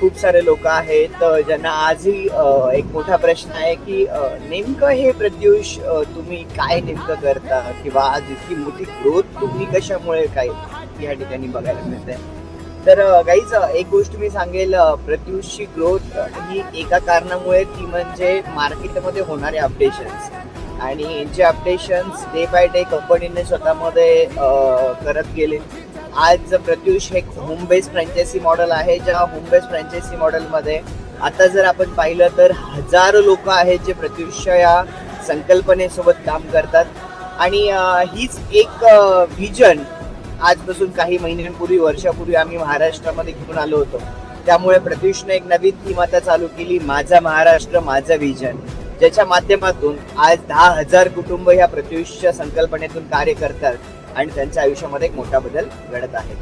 खूप सारे लोक आहेत ज्यांना आजही एक मोठा प्रश्न आहे की नेमकं हे प्रत्युष तुम्ही काय नेमकं करता किंवा आज इतकी मोठी ग्रोथ तुम्ही कशामुळे काय या ठिकाणी बघायला मिळते. तर गाईज एक गोष्ट मी सांगेल, प्रत्युषची ग्रोथ ही एका कारणामुळे, ती म्हणजे मार्केटमध्ये होणारे अपडेशन्स. आणि जे अपडेशन्स डे बाय डे कंपनीने स्वतःमध्ये करत गेले. आज प्रत्युष हे होम बेस्ड फ्रँचायझी मॉडेल आहे, ज्या होम बेस्ड फ्रँचायझी मॉडेलमध्ये आता जर आपण पाहिलं तर हजारो लोक आहेत जे प्रत्युषच्या या संकल्पनेसोबत काम करतात. आणि हीच एक व्हिजन आजपासून काही महिन्यांपूर्वी, वर्षापूर्वी आम्ही महाराष्ट्रामध्ये घेऊन आलो होतो. त्यामुळे प्रत्युषने एक नवीन थीम आता चालू केली, माझा महाराष्ट्र माझं व्हिजन, ज्याच्या माध्यमातून आज 10,000 कुटुंब ह्या प्रत्युषच्या संकल्पनेतून कार्य करतात आणि त्यांच्या आयुष्यामध्ये एक मोठा बदल घडत आहे.